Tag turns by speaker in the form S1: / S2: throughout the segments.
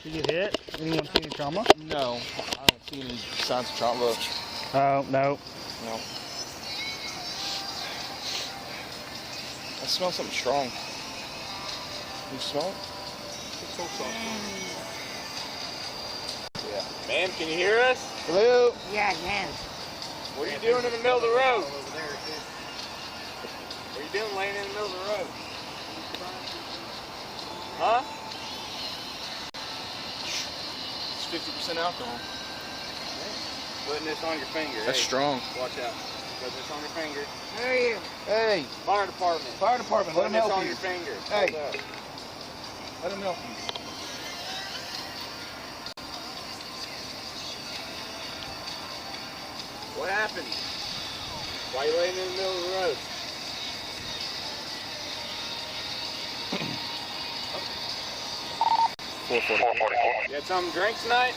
S1: Did you get hit? Anyone see any trauma?
S2: No, I don't see any signs of trauma.
S1: Oh, no.
S2: No. I smell something strong. You smell it?
S3: Yeah. Ma'am, can you hear us?
S2: Hello?
S4: Yeah, I can.
S3: What are you doing in the middle of the road? What are you doing laying in the middle of the road? Huh?
S2: It's 50% alcohol.
S3: Putting this on your finger.
S2: That's
S3: hey,
S2: strong.
S3: Watch out. Put this on your finger.
S4: Who are you?
S2: Hey,
S3: Fire department.
S2: fire department, let
S3: Putting
S2: him
S3: this
S2: help
S3: on
S2: you.
S3: your finger.
S2: Hey.
S3: Hold up.
S2: Let him help you.
S3: What happened? Why are you laying in the middle of the road? You had something to drink tonight?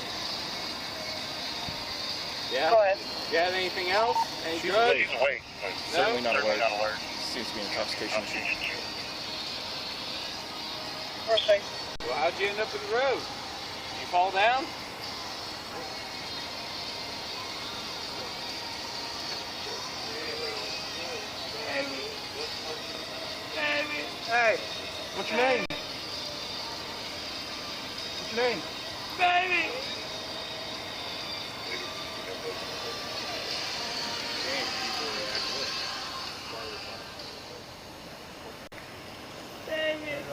S3: Yeah?
S4: Go ahead.
S3: You had anything else? Any
S5: She's
S3: drugs?
S5: awake.
S2: Certainly not
S5: Certainly
S2: alert.
S5: not alert.
S2: Seems to be an intoxication issue.
S4: First aid.
S3: Well, how'd you end up in the road? You fall down?
S2: Hey, what's your name? What's your name?
S4: Baby! Baby!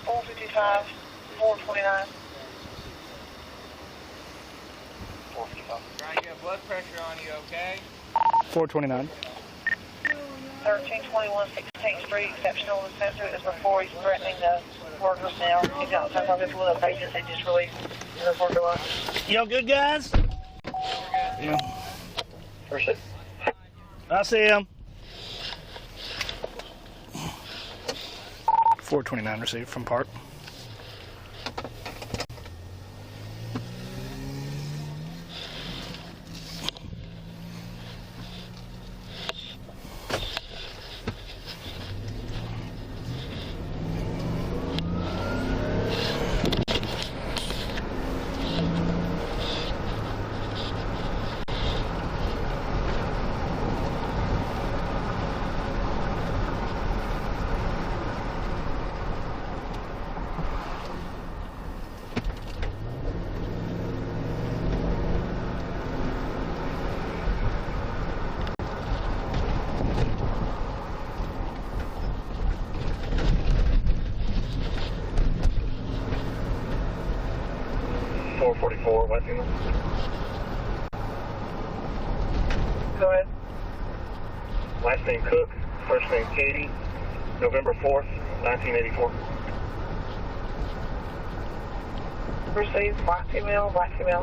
S4: 455, 429.
S5: 455.
S3: Trying to get blood pressure on you, okay?
S1: 429.
S4: 1321 16th Street, exceptional sensor is before he's threatening the workers now. He's got some of his little pages they just released in the front door.
S1: Y'all good, guys? Yeah.
S4: First aid.
S1: I see him. 429 received from Park.
S5: West Inland.
S4: Go ahead.
S5: Last name Cook, first name Katie, November 4th, 1984.
S4: Received black female, black female.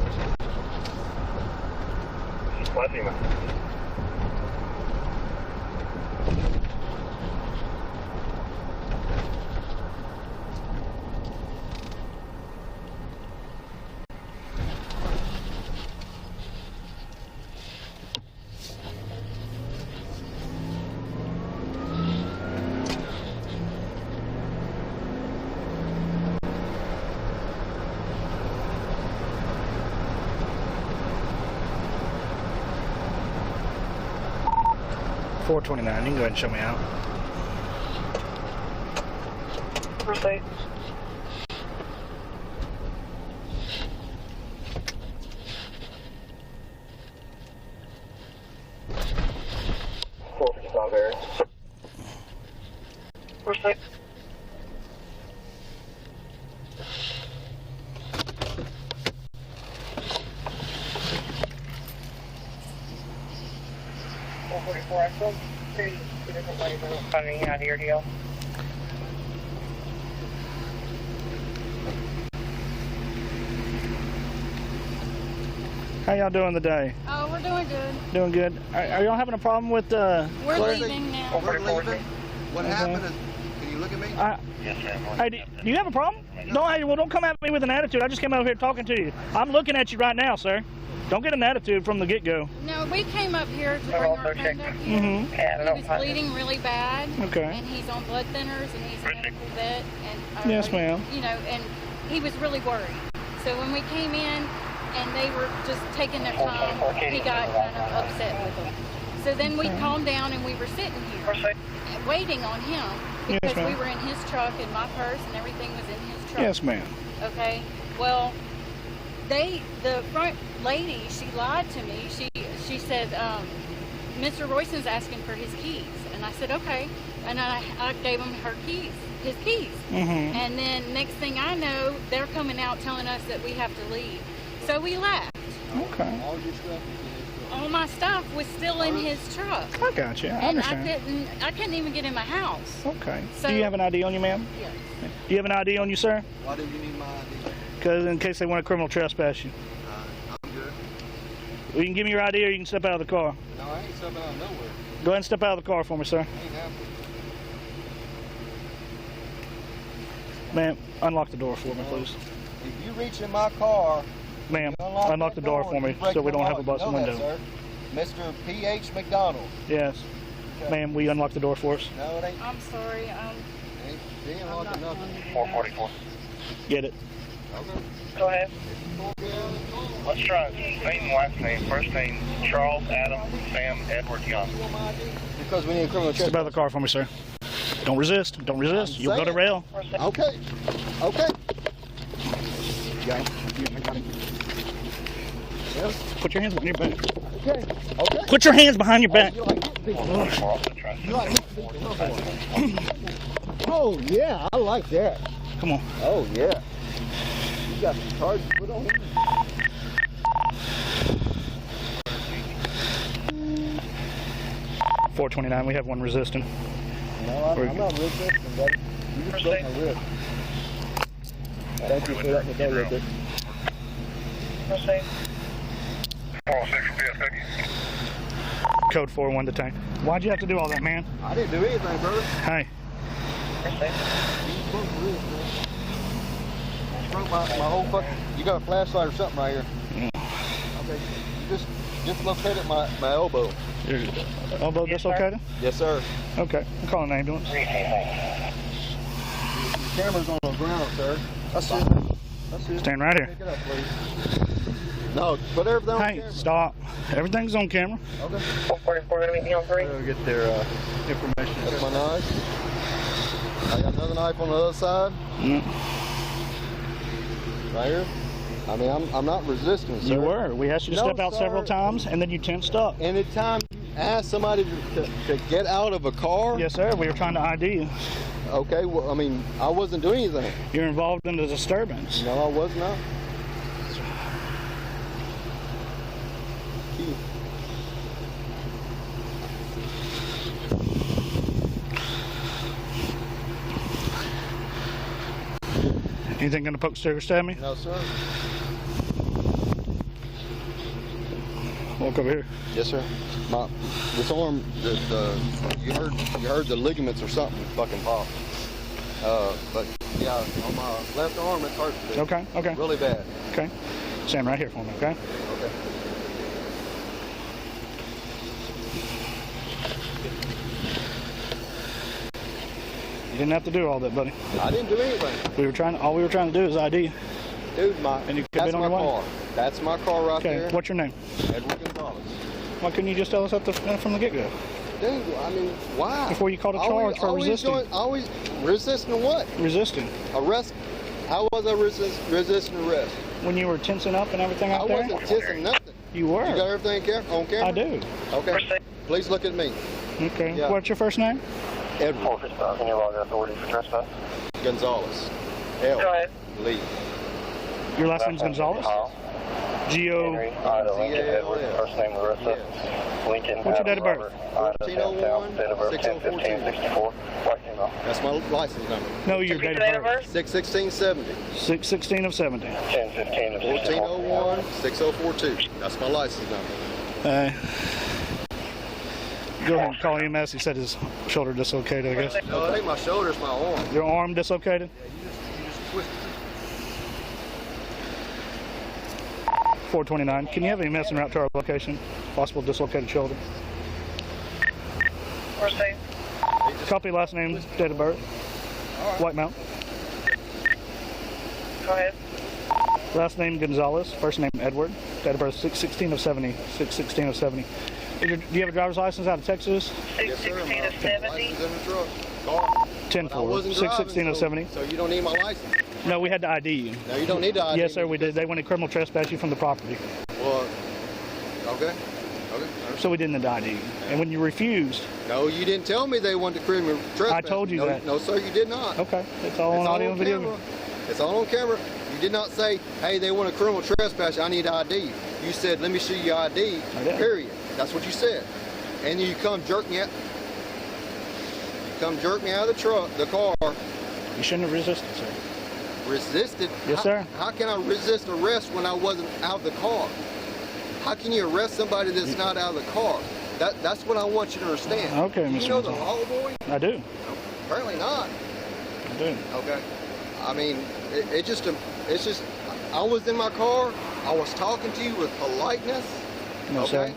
S5: Black female.
S1: $429. You can go ahead and show me out.
S4: Proceed.
S5: Area.
S4: Proceed. I feel two different ways I'm finding out here, deal.
S1: How y'all doing today?
S6: Oh, we're doing good.
S1: Doing good. Are y'all having a problem with
S6: We're
S1: Claire?
S6: leaving now.
S2: We're leaving. What
S1: Okay.
S2: happened is, can you
S3: look at me?
S1: Hey, do you have a problem? No, hey, well, don't come at me with an attitude. I just came out here talking to you. I'm looking at you right now, sir. Don't get an attitude from the get-go.
S6: No, we came up here to bring our friend up here.
S1: Mm-hmm.
S6: He was bleeding really bad.
S1: Okay.
S6: And he's on blood thinners, and he's a medical vet. And,
S1: Yes, ma'am.
S6: You know, and he was really worried. So when we came in, and they were just taking their time, he got kind of upset with them. So then we calmed down, and we were sitting here waiting on him because we were in his truck, and my purse and everything was in his truck.
S1: Yes, ma'am.
S6: Okay. Well, the front lady, she lied to me. She said, Mr. Royston's asking for his keys. And I said, okay. And I gave him his keys.
S1: Mm-hmm.
S6: And then next thing I know, they're coming out telling us that we have to leave. So we left.
S1: Okay.
S3: All your stuff is in his truck.
S6: All my stuff was still in his truck.
S1: I got you. I
S6: And
S1: understand.
S6: I couldn't even get in my house.
S1: Okay.
S6: So-
S1: Do you have an ID on you, ma'am?
S6: Yes.
S1: Do you have an ID on you, sir?
S3: Why do you need my ID?
S1: Because in case they want to criminal trespass you.
S3: I'm good.
S1: Well, you can give me your ID or you can step out of the car.
S3: No, I ain't stepping out of nowhere.
S1: Go ahead and step out of the car for me, sir.
S3: I ain't have to.
S1: Ma'am, unlock the door for me, please.
S3: If you reach in my car,
S1: Ma'am,
S3: you
S1: unlock the door for me
S3: you break
S1: so we
S3: the
S1: don't have a
S3: law.
S1: busted
S3: You know
S1: window.
S3: that, sir. Mr. P.H. McDonald.
S1: Yes.
S3: Okay.
S1: Ma'am, will you unlock the door for us?
S3: No, it ain't.
S6: I'm sorry.
S3: He ain't locking nothing.
S5: 444.
S1: Get it.
S3: Okay.
S4: Go ahead.
S5: Let's try it. Name and last name. First name, Charles Adam Sam Edward Young.
S3: Because we need a criminal
S1: Step out of the car for me, sir. Don't resist. Don't resist. You'll go to rail.
S3: Okay. Okay.
S1: Put your hands behind your back.
S3: Okay. Okay.
S1: Put your hands behind your back.
S3: You like people. You like people. Oh, yeah. I like that.
S1: Come on.
S3: Oh, yeah. You got some charges put on him.
S1: $429. We have one resisting.
S3: No, I'm not resisting, buddy. You just broke my wrist. Thank you for letting me go with it.
S4: Proceed.
S5: 406
S1: Code 41 detain. Why'd you have to do all that, man?
S3: I didn't do anything, brother.
S1: Hey.
S3: You broke my wrist, man. You broke my whole fucking... You got a flashlight or something right here. Okay. You just located my elbow.
S1: Your elbow dislocated?
S3: Yes, sir.
S1: Okay. I'm calling an ambulance.
S3: The camera's on the ground, sir. That's it. That's it.
S1: Stand right here.
S3: Pick it up, please. No, put everything on
S1: Hey,
S3: camera.
S1: stop. Everything's on camera.
S3: Okay.
S4: 444 going to meet me on 3.
S3: We'll get their information. That's my knife. I got another knife on the other side.
S1: Mm.
S3: Right here. I mean, I'm not resisting, sir.
S1: You were. We asked you to
S3: No,
S1: step out
S3: sir.
S1: several times, and then you tensed up.
S3: Anytime you ask somebody to get out of a car,
S1: Yes, sir. We were trying to ID you.
S3: okay, well, I mean, I wasn't doing anything.
S1: You're involved in the disturbance.
S3: No, I was not. Key.
S1: Anything gonna poke, stick, or stab me?
S3: No, sir.
S1: Walk over here.
S3: Yes, sir. This arm, you heard the ligaments or something fucking pop. But yeah, on my left arm it hurts. a bit.
S1: Okay. Okay.
S3: Really bad.
S1: Okay. Stand right here for me. Okay.
S3: Okay.
S1: You didn't have to do all that, buddy.
S3: I didn't do anything.
S1: All we were trying to do is ID.
S3: Dude,
S1: And you could've
S3: that's
S1: been
S3: my
S1: on your way.
S3: car. That's my car right
S1: Okay.
S3: there.
S1: What's your name?
S3: Edward Gonzalez.
S1: Why couldn't you just tell us from the get-go?
S3: Dude, I mean, why?
S1: Before you called a charge for resisting.
S3: Always resisting what?
S1: Resisting.
S3: Arrest? How was I resisting arrest?
S1: When you were tensing up and everything
S3: I
S1: out there?
S3: wasn't kissing nothing.
S1: You were.
S3: You got everything on camera?
S1: I do.
S3: Okay. Please look at me.
S1: Okay.
S3: Yeah.
S1: What's your first name?
S3: Edward
S5: Can you log authority for trespass?
S3: Gonzalez.
S4: Go ahead.
S3: Lee.
S1: Your last name's Gonzalez? G-O...
S5: Henry, Ida, Lincoln, Edward, first name Larissa, Lincoln,
S1: What's your date of birth?
S5: Robert, Ida, downtown, date of birth 10/15/64, white female.
S3: That's my license number.
S1: No, your date of birth.
S3: 6/16/70.
S1: 6/16 of 70.
S5: 10/15/64.
S3: 1401 6042. That's my license number.
S1: Go ahead and call EMS. He said his shoulder dislocated, I guess.
S3: No, it ain't my shoulder, it's my arm.
S1: Your arm dislocated?
S3: You just twisted it.
S1: 429. Can you have EMS en route to our location? Possible dislocated shoulder.
S4: First name.
S1: Copy last name, date of birth. White Mount.
S4: Go ahead.
S1: Last name Gonzalez. First name Edward. Date of birth 6/16 of 70. 6/16 of 70. Do you have a driver's license out of Texas?
S4: 6/16 of 70.
S3: License in the truck. Car.
S1: 10-4. 6/16 of 70.
S3: So you don't need my license.
S1: No, we had to ID you.
S3: No, you don't need to ID.
S1: Yes, sir, we did. They wanted criminal trespass you from the property.
S3: Well, okay.
S1: So we didn't ID you. And when you refused.
S3: No, you didn't tell me they wanted to criminal trespass.
S1: I told you
S3: no,
S1: that.
S3: No, sir, you did not.
S1: Okay. It's all on audio and video.
S3: Camera. It's all on camera. You did not say, hey, they want a criminal trespass, I need ID. You said, let me see your ID, period. That's what you said. And you come jerk me out. You come jerk me out of the truck, the car.
S1: You shouldn't have resisted, sir.
S3: Resisted?
S1: Yes, sir.
S3: How can I resist arrest when I wasn't out of the car? How can you arrest somebody that's not out of the car? That's what I want you to understand.
S1: Okay, Mr.
S3: You know the
S1: Gonzalez.
S3: law, boy?
S1: I do.
S3: No, apparently not.
S1: I do.
S3: Okay. I mean, it's just, I was in my car. I was talking to you with politeness.
S1: No,
S3: okay.
S1: sir.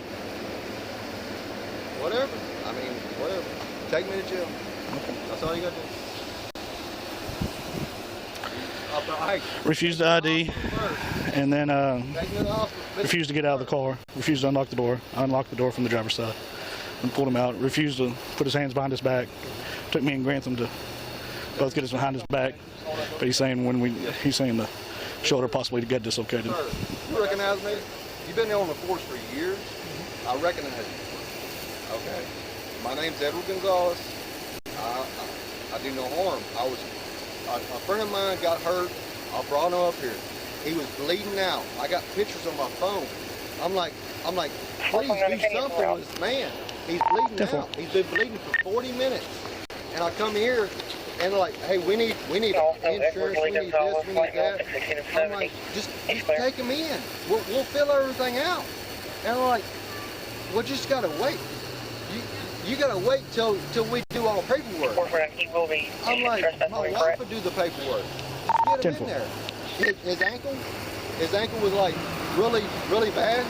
S3: Whatever. I mean, whatever. Take me to jail.
S1: Okay.
S3: That's all you got to do.
S1: Refused to ID, and then
S3: Take me to the hospital.
S1: refused to get out of the car. Refused to unlock the door. I unlocked the door from the driver's side and pulled him out. Refused to put his hands behind his back. Took me and Grantham to both get us behind his back. But he's saying he's saying the shoulder possibly to get dislocated.
S3: Sir, you recognize me? You've been there on the force for years. I recognize you. Okay. My name's Edward Gonzalez. I do no harm. A friend of mine got hurt. I brought him up here. He was bleeding out. I got pictures on my phone. I'm like, please do something with this man. He's bleeding out. He's been bleeding for 40 minutes. And I come here and like, hey, we need insurance, we need this, we need that. I'm like, just take him in. We'll fill everything out. And I'm like, we just gotta wait. You gotta wait till we do all the paperwork. I'm like, my wife would do the paperwork. Just get him in there. His ankle was like really, really bad.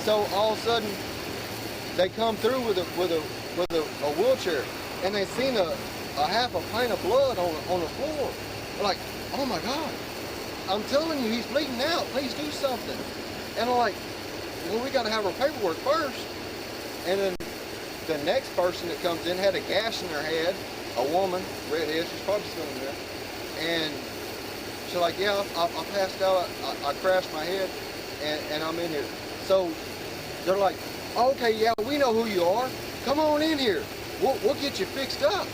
S3: So all of a sudden, they come through with a wheelchair, and they seen a half a pint of blood on the floor. They're like, oh my God, I'm telling you, he's bleeding out. Please do something. And I'm like, well, we gotta have our paperwork first. And then the next person that comes in had a gash in her head, a woman, redhead, she's probably still in there. And she's like, yeah, I passed out, I crashed my head, and I'm in here. So they're like, okay, yeah, we know who you are. Come on in here. We'll get you fixed up.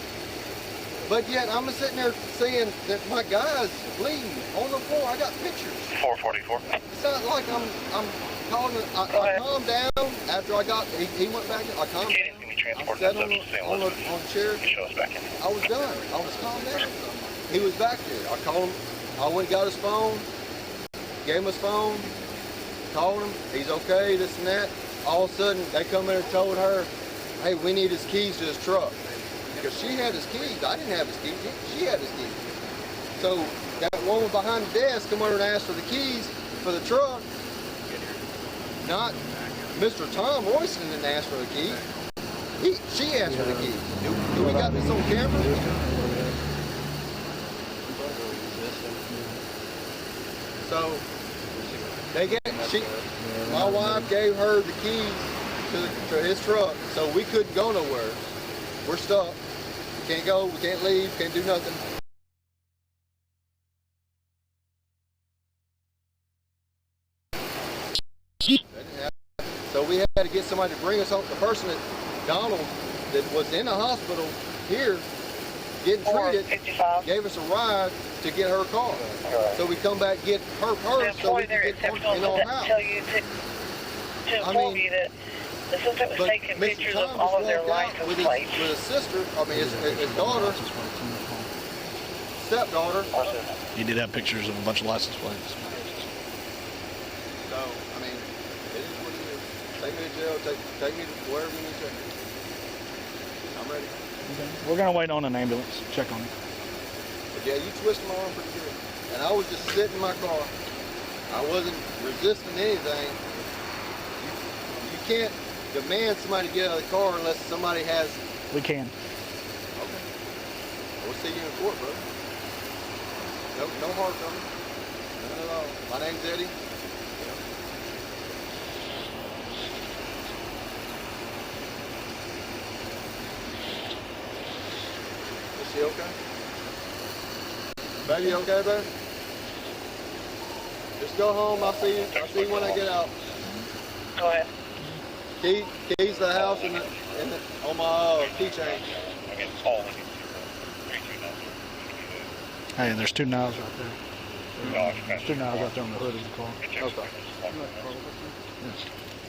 S3: But yet I'm sitting there saying that my guy's bleeding on the floor. I got pictures.
S5: 444.
S3: It's not like I'm calling it. I calmed down after I got, he went back, I calmed down. I sat on the chair. I was done. I was calmed down. He was back there. I called him. I went and got his phone, gave him his phone, called him. He's okay, this and that. All of a sudden, they come in and told her, hey, we need his keys to his truck. Because she had his keys. I didn't have his keys. She had his keys. So that woman behind the desk come over and asked for the keys for the truck. Not Mr. Tom Royston didn't ask for the keys. She asked for the keys. Do we got this on camera? So my wife gave her the keys to his truck, so we couldn't go nowhere. We're stuck. We can't go, we can't leave, can't do nothing. So we had to get somebody to bring us home. The person that Donald that was in the hospital here getting treated gave us a ride to get her car. So we come back get her purse so we can get in our house. I mean,
S4: the system was taking pictures of all of their license plates.
S3: With his sister, I mean his daughter, stepdaughter.
S1: He did have pictures of a bunch of license plates.
S3: So, I mean, it is what it is. Take me to jail, take me to wherever you need to. I'm ready.
S1: We're gonna wait on an ambulance. Check on him.
S3: But yeah, you twisted my arm pretty good. And I was just sitting in my car. I wasn't resisting anything. You can't demand somebody to get out of the car unless somebody has...
S1: We can.
S3: Okay. We'll see you in court, brother. No hard coming. None at all. My name's Eddie. Is she okay? Baby, you okay, baby? Just go home. I'll see you when I get out.
S4: Go ahead.
S3: Keys to the house and on my keychain.
S1: Hey, there's 2 knives right there. There's 2 knives right there on the hood of the car.
S3: Okay.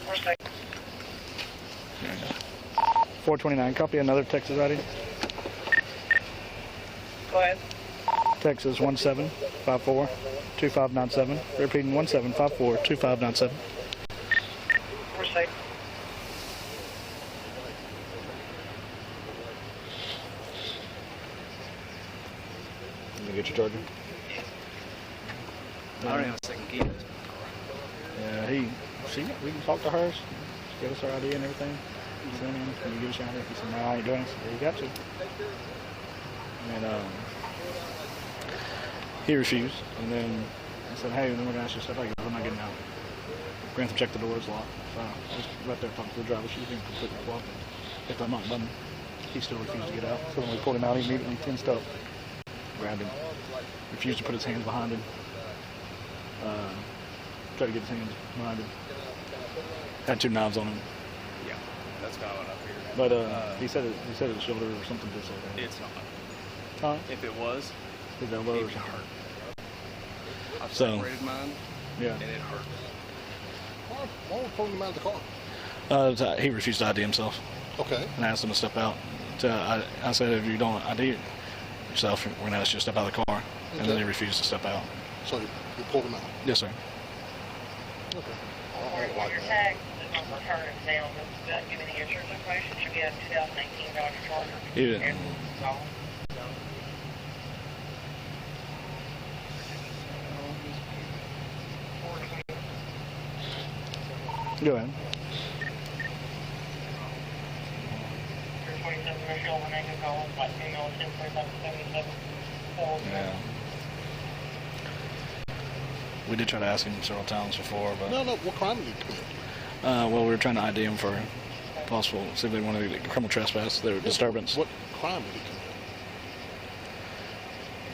S4: Where's that?
S1: 429. Copy another Texas ID.
S4: Go ahead.
S1: Texas 1754-2597. Repeating 1754-2597.
S4: Where's that?
S1: Let me get your charger.
S2: I don't have a second key to this car.
S1: Yeah, we can talk to her. She gave us her ID and everything. He said, can you give us your ID? He said, no, I ain't doing it. I said, yeah, you got to. And he refused. And then I said, hey, then we're going to ask you stuff. I go, I'm not getting out. Grantham checked the doors locked. So I was right there talking to the driver. She was being completely cooperative. If I'm not button, he still refused to get out. So when we pulled him out, he immediately tensed up, grabbed him, refused to put his hands behind him. Tried to get his hands behind him. Had 2 knives on him.
S2: Yeah, that's kind of what I figured.
S1: But he said it was shoulder or something disorder.
S2: It's not.
S1: Huh?
S2: If it was,
S1: His elbow
S2: it
S1: or
S2: would
S1: something.
S2: hurt. I've
S1: So-
S2: separated mine,
S1: Yeah.
S2: and it hurt.
S3: Why are we pulling him out of the car?
S1: He refused to ID himself.
S3: Okay.
S1: And I asked him to step out. I said, if you don't ID yourself, we're going to ask you to step out of the car. And then he refused to step out.
S3: So you pulled him out?
S1: Yes, sir.
S3: Okay.
S4: On your tag, I'm returning down. Give me the insurance information. Should be a 2018 Dodge Charger.
S1: He didn't. Go ahead.
S4: 27 Michelle, my name is Colin. My email is 103777.
S1: Yeah. We did try to ask him several times before, but...
S3: No, what crime did he commit?
S1: well, we were trying to ID him for possible, see if they wanted to get criminal trespass, their disturbance.
S3: What crime did he commit?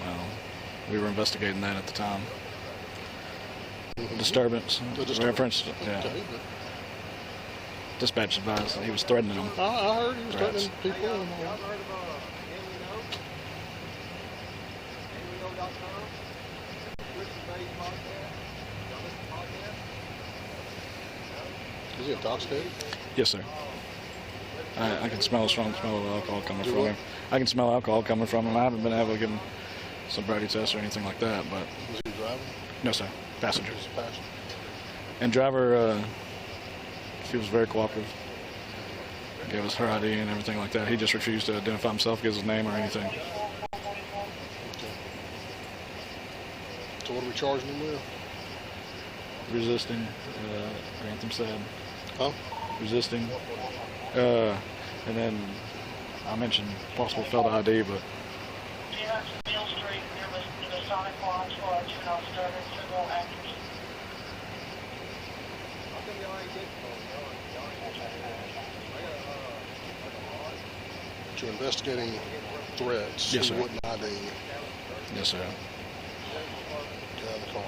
S1: Well, we were investigating that at the time.
S3: Mm-hmm.
S1: Disturbance.
S3: The disturbance.
S1: Reference, yeah.
S3: Okay, but
S1: Dispatch advised that he was threatening them.
S3: I heard he was
S1: Rats.
S3: threatening people. And, is he intoxicated?
S1: Yes, sir. I can smell a strong smell of alcohol coming
S3: Do
S1: from
S3: what?
S1: him. I can smell alcohol coming from him. I haven't been able to give him sobriety test or anything like that, but
S3: Was he driving?
S1: no, sir. Passenger.
S3: He was a passenger.
S1: And driver, she was very cooperative. Gave us her ID and everything like that. He just refused to identify himself, give his name or anything.
S3: Okay. So what are we charging him with?
S1: Resisting, Grantham said.
S3: Huh?
S1: Resisting. And then I mentioned possible failed ID, but
S4: Yeah, Mill Street, near the Masonic Lodge, or juvenile disturbance, criminal actors.
S3: But you're investigating threats.
S1: Yes,
S3: He
S1: sir.
S3: wouldn't ID.
S1: yes, sir.
S3: Get out of the car.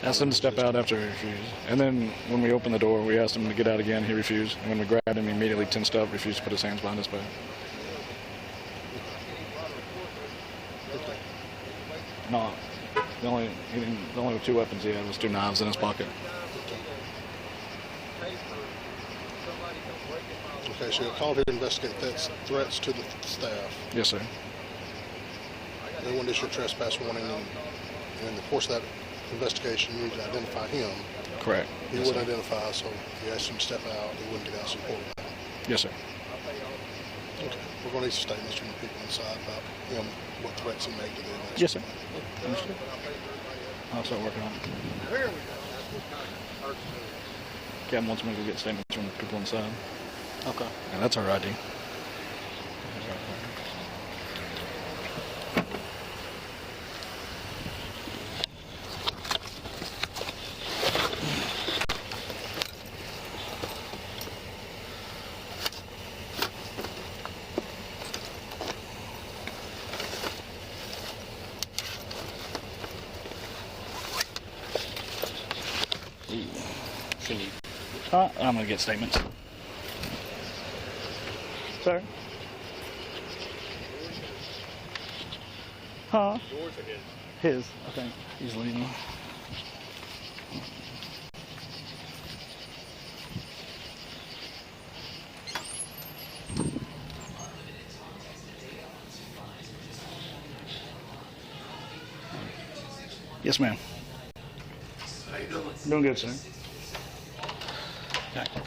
S1: Asked him to step out after he refused. And then when we opened the door, we asked him to get out again. He refused. And when we grabbed him, he immediately tensed up, refused to put his hands behind his back.
S3: Okay.
S1: No, the only 2 weapons he had was 2 knives in his pocket.
S3: Okay, so you're called here to investigate threats to the staff.
S1: Yes, sir.
S3: They want to issue a trespass warning, and in the course of that investigation, you need to identify him.
S1: Correct.
S3: He
S1: Yes,
S3: wouldn't
S1: sir.
S3: identify, so you asked him to step out. He wouldn't get out, so you pulled him out.
S1: Yes, sir.
S7: Okay. We're going to need some statements from the people inside about, you know, what threats he made to them.
S1: Yes, sir. Understood. I'll start working on it. Kevin wants me to get statements from the people inside.
S8: Okay.
S1: And that's our ID. I'm going to get statements. Sir? Huh?
S2: Yours or his?
S1: His, I think. He's leaving. Yes, ma'am.
S7: How you doing?
S1: Doing good, sir. Okay.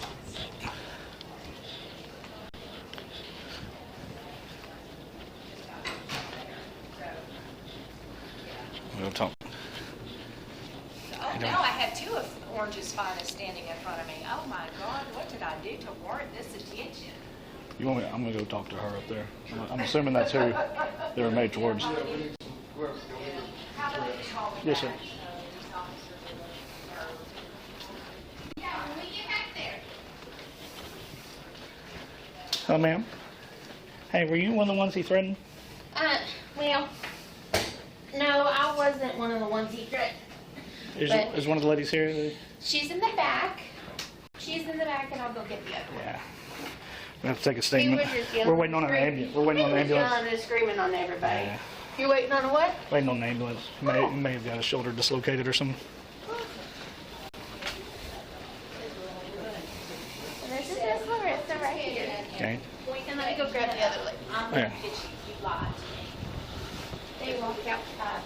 S1: We'll talk.
S9: Oh, now I have two of Orange's finest standing in front of me. Oh my God, what did I do to warrant this attention?
S1: You want me? I'm gonna go talk to her up there. I'm assuming that's who they were made towards.
S9: How about you call me
S1: Yes, sir.
S9: back, these officers are- Yeah, when we get back there.
S1: Hello, ma'am. Hey, were you one of the ones he threatened?
S10: Well, no, I wasn't one of the ones he threatened. But-
S1: Is one of the ladies here?
S10: She's in the back. She's in the back, and I'll go get the other one.
S1: Yeah. We have to take a
S10: He
S1: statement.
S10: was just yelling
S1: We're waiting on an
S10: and screaming.
S1: ambulance. We're waiting on an
S10: He was
S1: ambulance.
S10: yelling and screaming on everybody.
S1: Yeah.
S10: You waiting on a what?
S1: Waiting on an ambulance. May have got his shoulder dislocated or something.
S10: This is Miss Larissa right here.
S1: Okay.
S10: And let me go grab the other lady. I'm
S1: Yeah.
S10: gonna get you. You lied. They walked outside.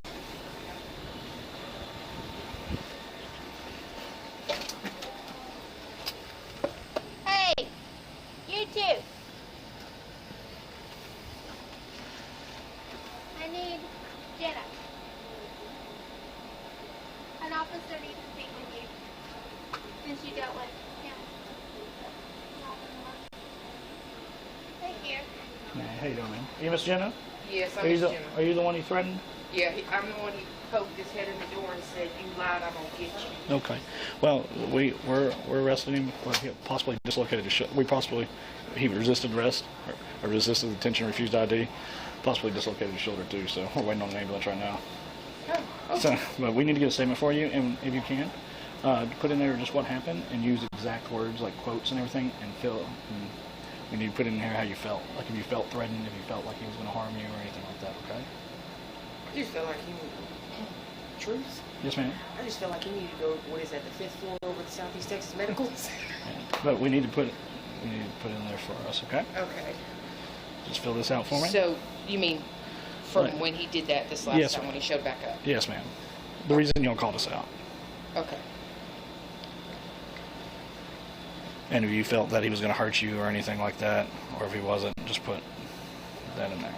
S10: Hey, you too. I need Jenna. An officer needs to speak with you. Since you dealt with him. Thank you.
S1: Hey, how you doing, man? Are you Miss Jenna?
S11: Yes,
S1: Are
S11: I'm
S1: you
S11: Miss
S1: the
S11: Jenna.
S1: Are you the one he threatened?
S11: Yeah, I'm the one who poked his head in the door and said, "You lied, I'm gonna get you."
S1: Okay. Well, we're arresting him. Well, he possibly dislocated his shoulder. He resisted arrest or resisted detention, refused ID. Possibly dislocated his shoulder too. So we're waiting on an ambulance right now.
S11: Oh,
S1: So, but we need to get a statement for you, and if you can, put in there just what happened and use exact words like quotes and everything, and we need to put in there how you felt. Like if you felt threatened, if you felt like he was going to harm you or anything like that. Okay?
S11: I just felt like he truth.
S1: Yes, ma'am.
S11: I just felt like he needed to go. What is that? The 5th floor over at Southeast Texas Medical Center.
S1: Yeah. But we need to put in there for us. Okay?
S11: Okay.
S1: Just fill this out for me.
S11: So you mean from
S1: Right.
S11: when he did that this last
S1: Yes,
S11: time
S1: ma'am.
S11: when he showed back up?
S1: Yes, ma'am. The reason y'all called us out.
S11: Okay.
S1: And if you felt that he was going to hurt you or anything like that, or if he wasn't, just put that in there.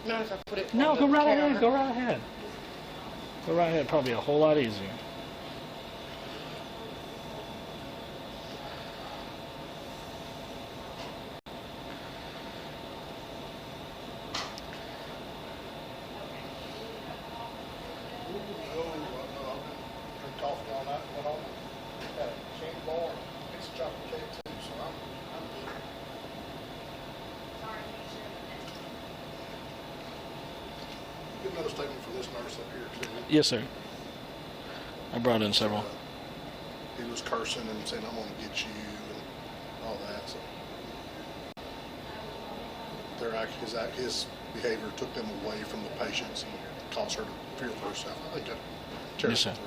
S11: Not if I put it.
S1: No,
S11: on
S1: go
S11: the
S1: right
S11: camera.
S1: ahead. Go right ahead. Go right ahead. Probably a whole lot easier.
S7: a statement for this nurse up here too.
S1: Yes, sir. I brought in several.
S7: He was cursing and saying, "I'm going to get you," and all that. So his behavior took them away from the patients and caused her to fear for herself. I think a terrorist threat.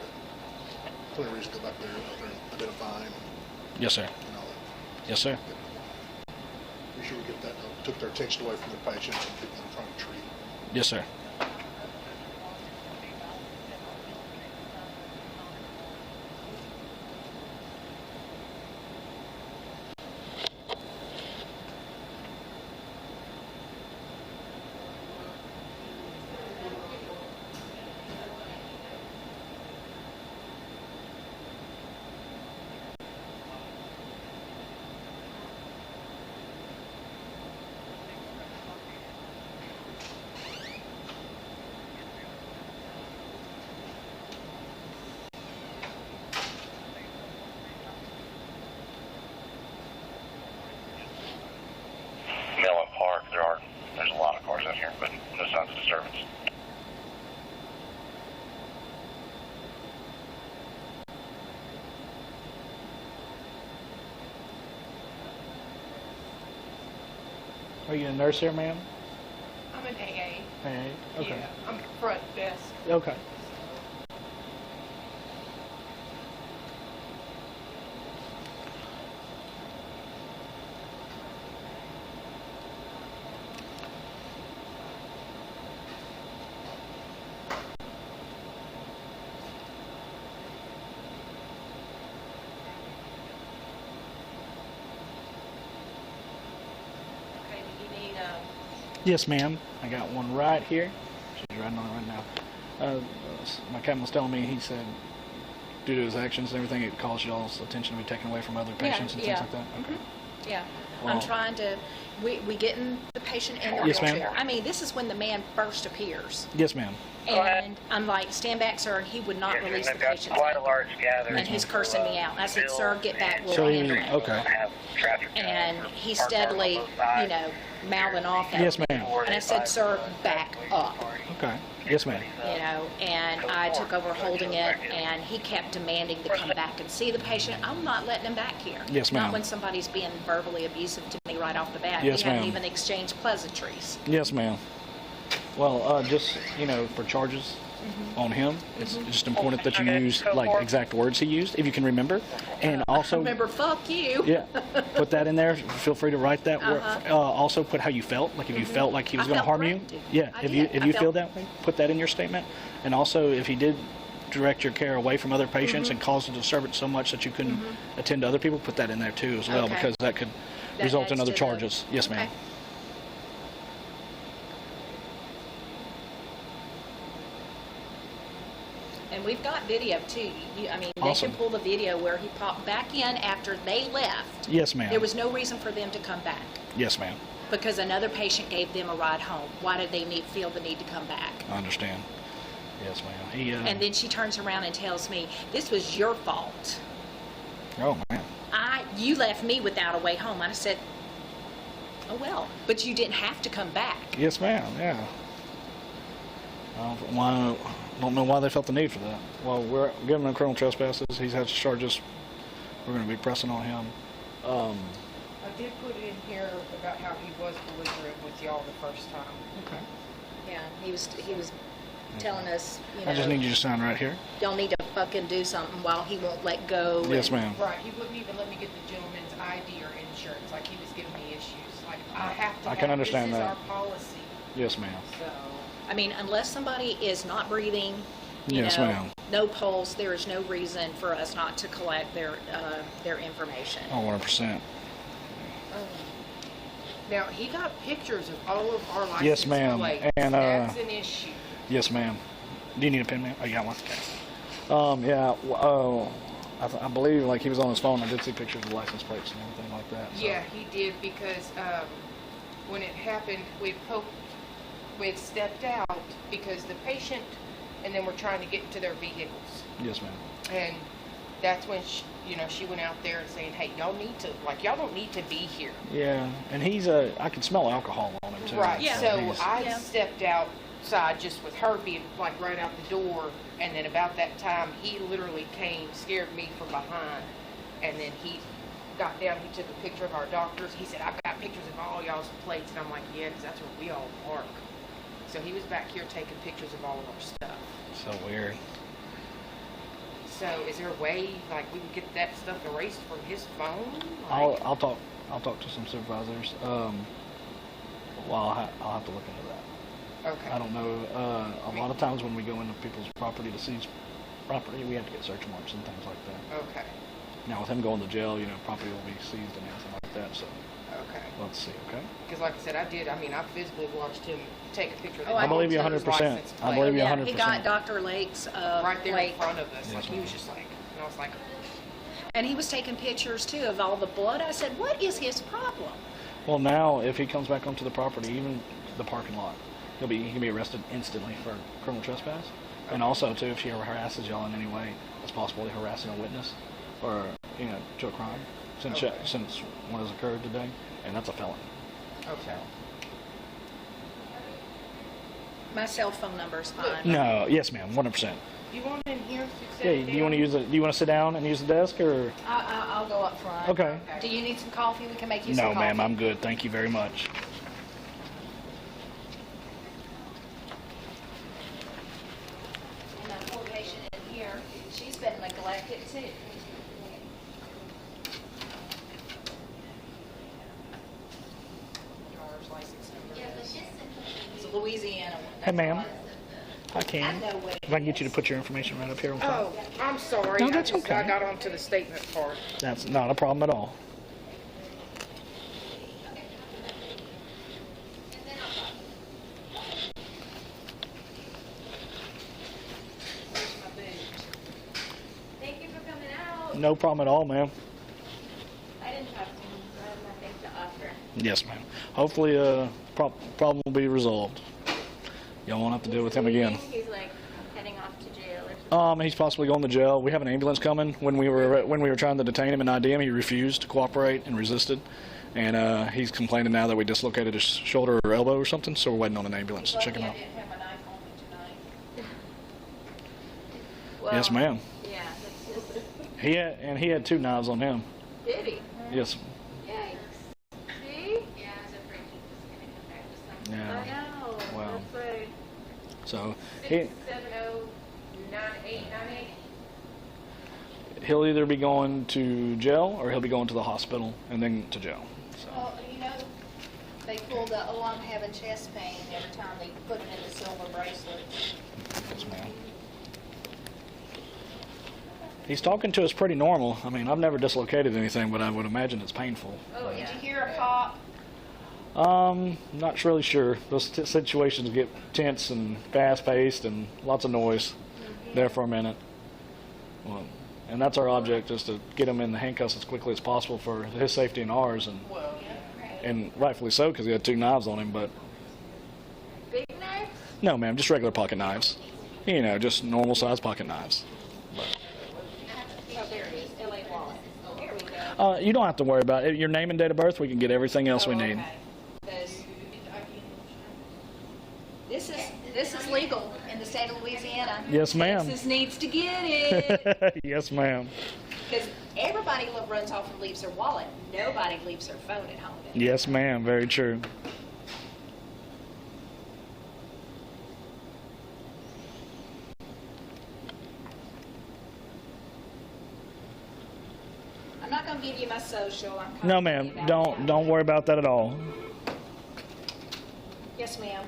S7: Plenty of reason to go back there and identify him.
S1: Yes, sir.
S7: And all that.
S1: Yes, sir.
S7: Be sure we get that. Took their attention away from the patients and people they're trying to treat.
S1: Yes, sir.
S5: Park, there's a lot of cars out here, but no signs of disturbance.
S1: Are you a nurse here, ma'am?
S11: I'm an AA.
S1: AA? Okay.
S11: Yeah, I'm front desk.
S1: Okay.
S9: Okay, do you need
S1: Yes, ma'am. I got one right here. She's riding on it right now. My captain was telling me, he said, due to his actions and everything, it caused y'all's attention to be taken away from other patients and things like that? Okay.
S9: Yeah.
S1: Well,
S9: I'm trying to, we getting the patient in the
S1: Yes, ma'am.
S9: wheelchair. I mean, this is when the man first appears.
S1: Yes, ma'am.
S9: And I'm like, stand back, sir, and he would not release the patient.
S5: Quite a large gathering.
S9: And he's cursing me out. And I said, sir, get back, we'll
S1: So he,
S9: handle it.
S1: okay.
S9: And he's steadily, mouthing off at
S1: Yes,
S9: me.
S1: ma'am.
S9: And I said, sir, back up.
S1: Okay. Yes, ma'am.
S9: And I took over holding it, and he kept demanding to come back and see the patient. I'm not letting him back here.
S1: Yes, ma'am.
S9: Not when somebody's being verbally abusive to me right off the bat.
S1: Yes,
S9: we haven't
S1: ma'am.
S9: even exchanged pleasantries.
S1: Yes, ma'am. Well, just, for charges on him, it's just important that you use, like, exact words he used, if you can remember. And also...
S9: Remember, fuck you.
S1: Yeah. Put that in there. Feel free to write that. Also put how you felt. Like, if you felt like he was going to harm you. Yeah. If you feel that way, put that in your statement. And also, if he did direct your care away from other patients and caused a disturbance so much that you couldn't attend to other people, put that in there, too, as well, because that could result in other charges. Yes, ma'am.
S9: And we've got video too. They
S1: Awesome.
S9: can pull the video where he popped back in after they left.
S1: Yes, ma'am.
S9: There was no reason for them to come back
S1: Yes, ma'am.
S9: because another patient gave them a ride home. Why did they feel the need to come back?
S1: I understand. Yes, ma'am. He,
S9: And then she turns around and tells me, "This was your fault.
S1: oh, man.
S9: You left me without a way home." I said, "Oh well, but you didn't have to come back."
S1: Yes, ma'am. Yeah. I don't know why they felt the need for that. Well, we're giving him criminal trespasses. He has charges. We're going to be pressing on him.
S11: I did put in here about how he was belligerent with y'all the first time.
S1: Okay.
S9: Yeah, he was telling us,
S1: I just need you to sign right here.
S9: y'all need to fucking do something while he won't let go.
S1: Yes, ma'am.
S11: Right, he wouldn't even let me get the gentleman's ID or insurance, like he was giving me issues. Like, I have to
S1: I can understand
S11: this
S1: that.
S11: is our policy,
S1: Yes, ma'am.
S11: so.
S9: I mean, unless somebody is not breathing,
S1: Yes, ma'am.
S9: no pulse, there is no reason for us not to collect their information.
S1: Oh, 100%.
S11: Now, he got pictures of all of our license
S1: Yes, ma'am.
S11: plates.
S1: And,
S11: That's an issue.
S1: Yes, ma'am. Do you need a pen, ma'am? Oh, you got one? Okay. Yeah. I believe, like, he was on his phone. I did see pictures of license plates and everything like that. So.
S11: Yeah, he did, because when it happened, we had stepped out because the patient and then we're trying to get to their vehicles.
S1: Yes, ma'am.
S11: And that's when she went out there and saying, "Hey, y'all don't need to be here."
S1: Yeah, and I can smell alcohol on him too.
S11: Right.
S9: Yeah.
S11: So I stepped out outside just with her being like right out the door. And then about that time, he literally came, scared me from behind. And then he got down, he took a picture of our doctors. He said, I've got pictures of all y'all's plates. And I'm like, yeah, because that's where we all park. So he was back here taking pictures of all of our stuff.
S1: So weird.
S11: So is there a way, like, we can get that stuff erased from his phone? Like,
S1: I'll talk to some supervisors. Well, I'll have to look into that.
S11: okay.
S1: I don't know. A lot of times when we go into people's property to seize property, we have to get search warrants and things like that.
S11: Okay.
S1: Now, with him going to jail, property will be seized and everything like that. So
S11: Okay.
S1: let's see. Okay.
S11: Because like I said, I physically watched him take a picture of the
S9: I
S1: believe you
S11: driver's
S1: 100%.
S11: license
S1: I
S11: plate
S1: believe you
S9: Yeah,
S1: 100%.
S9: he got Dr. Lake's
S11: right there
S9: plate.
S11: in front of us.
S1: Yes,
S11: Like, he
S1: ma'am.
S11: was just like, and I was like,
S9: And he was taking pictures too of all the blood. I said, what is his problem?
S1: Well, now if he comes back onto the property, even the parking lot, he can be arrested instantly for criminal trespass. And also, too, if she harasses y'all in any way, it's possible to harassing a witness or to a crime, since one has occurred today, and that's a felony.
S11: okay.
S9: My cell phone number's fine.
S1: No, yes, ma'am, 100%.
S11: You want in here to sit
S1: Yeah, do you want to use it? Do you want to sit down and use the desk, or?
S9: I'll go up front.
S1: Okay.
S9: Do you need some coffee? We can make you some
S1: No,
S9: coffee.
S1: ma'am, I'm good. Thank you very much.
S9: And that poor patient in here, she's been neglected too. Driver's license number. It's a Louisiana one.
S1: Hey, ma'am. I
S9: I
S1: can.
S9: know what it
S1: If I can get you to
S9: is.
S1: put your information right up here on front.
S11: Oh, I'm sorry.
S1: No, that's okay.
S11: I got onto the statement part.
S1: That's not a problem at all.
S10: Thank you for coming out.
S1: No problem at all, ma'am.
S10: I didn't have nothing to offer.
S1: Yes, ma'am. Hopefully, problem will be resolved. Y'all won't have to deal with him again.
S10: He's like heading off to jail or something.
S1: He's possibly going to jail. We have an ambulance coming. When we were trying to detain him and ID him, he refused to cooperate and resisted. And he's complaining now that we dislocated his shoulder or elbow or something. So we're waiting on an ambulance to check him out.
S10: Well,
S1: Yes, ma'am.
S10: Yeah, that's just.
S1: He had 2 knives on him.
S10: Did he?
S1: Yes.
S10: Yikes. See? Yeah, I was afraid he was going to come back with something.
S1: Yeah.
S10: I know.
S1: Well.
S10: That's right.
S1: So
S11: 670-9898.
S1: he'll either be going to jail or he'll be going to the hospital and then to jail. So.
S9: Well, they pull the, I'm having chest pain every time they put it in the silver bracelet.
S1: Yes, ma'am. He's talking to us pretty normal. I mean, I've never dislocated anything, but I would imagine it's painful.
S9: Oh, did you hear a pop?
S1: Not really sure. Those situations get tense and fast-paced and lots of noise there for a minute. Well, and that's our object, is to get him in the handcuffs as quickly as possible for his safety and ours, and rightfully so, because he had 2 knives on him. But
S10: Big knife?
S1: no, ma'am, just regular pocket knives. Just normal-sized pocket knives.
S10: Oh, there it is. LA wallet. Here we go.
S1: You don't have to worry about it. Your name and date of birth, we can get everything else we need.
S9: Because this is legal in the state of Louisiana.
S1: Yes, ma'am.
S9: Texas needs to get it.
S1: Yes, ma'am.
S9: Because everybody runs off and leaves their wallet. Nobody leaves their phone at home.
S1: Yes, ma'am. Very true.
S9: I'm not going to give you my social. I'm
S1: No, ma'am. Don't worry about that at all.
S9: Yes, ma'am.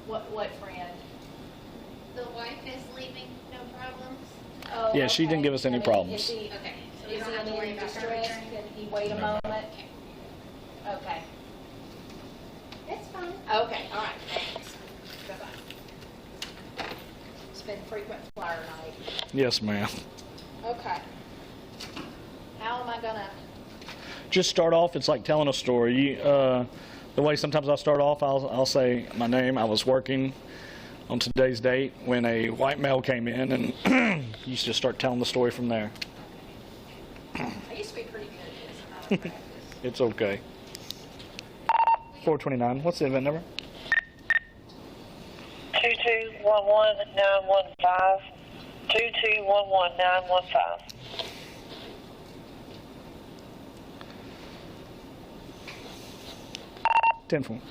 S9: What friend?
S10: The wife is leaving, no problems.
S9: Oh,
S1: Yeah, she didn't give us any problems.
S9: Is he,
S10: Okay, so
S9: is
S10: you don't
S9: he
S10: have to
S9: in
S10: worry
S9: any
S10: about her
S9: distress?
S10: return.
S9: Can he wait a moment? Okay.
S10: That's fine.
S9: Okay, all right, thanks. Bye-bye. It's been frequent flyer night.
S1: Yes, ma'am.
S9: Okay. How am I gonna?
S1: Just start off. It's like telling a story. The way sometimes I start off, I'll say my name. I was working on today's date when a white male came in, and you just start telling the story from there.
S9: I used to be pretty good at this. I'm out of practice.
S1: It's okay. 429. What's the event number?
S4: 2211915. 2211915.
S1: 10-4.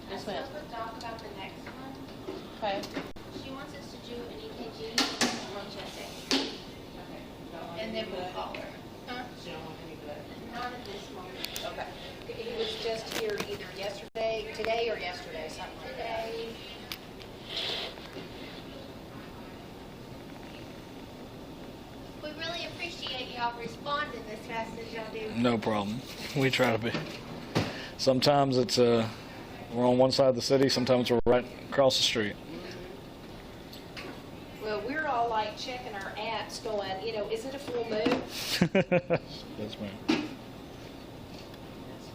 S10: Yes, ma'am. Let's talk about the next one.
S11: Okay.
S10: She wants us to do an EKG on chest X. And then we'll call her. Huh?
S11: She don't want any blood.
S10: Not at this moment.
S9: Okay. He was just here either today or yesterday, something like that.
S10: Today. We really appreciate y'all responding as fast as y'all do.
S1: No problem. We try to be. Sometimes it's we're on one side of the city. Sometimes we're right across the street.
S9: Well, we're all like checking our apps going, is it a full moon?
S1: Yes, ma'am.
S11: Yes,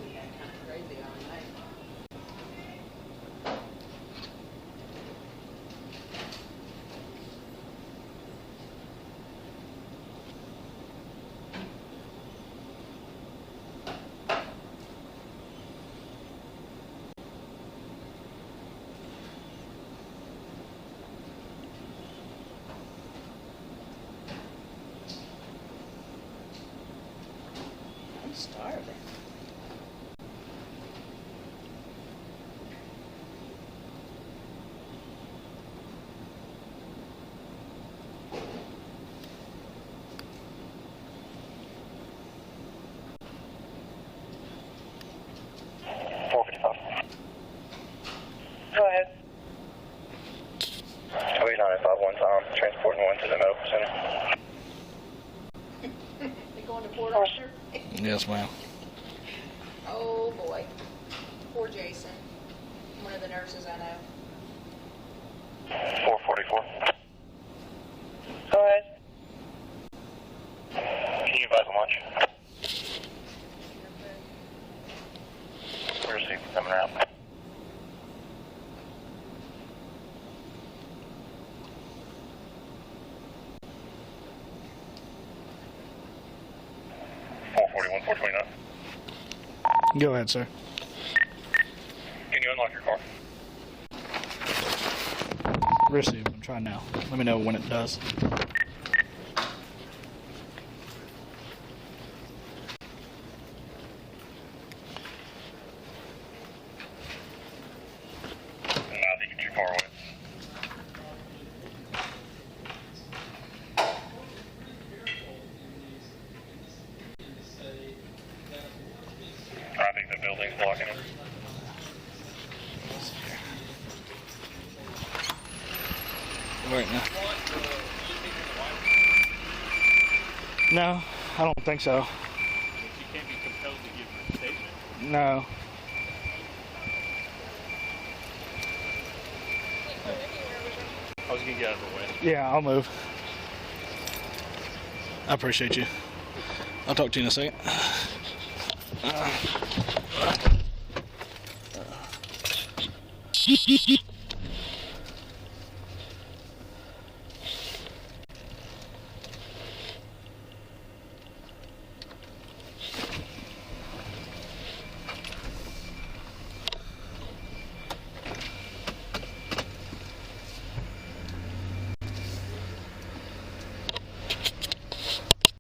S11: we got kind of crazy all night.
S9: I'm starving.
S4: Go ahead.
S5: 28951 Tom, transporting one to the medical center.
S9: They going to Port Arthur?
S1: Yes, ma'am.
S9: Oh boy. Poor Jason. One of the nurses I know.
S5: 444.
S4: Go ahead.
S5: Can you advise on lunch? We received coming around.
S1: Go ahead, sir.
S5: Can you unlock your car?
S1: Receive. I'm trying now. Let me know when it does.
S5: Now that you get your car away. I think the building's blocking it.
S1: Right now. No, I don't think so.
S2: You can't be compelled to give a statement.
S1: No.
S2: I was gonna get out of the way.
S1: Yeah, I'll move. I appreciate you. I'll talk to you in a second.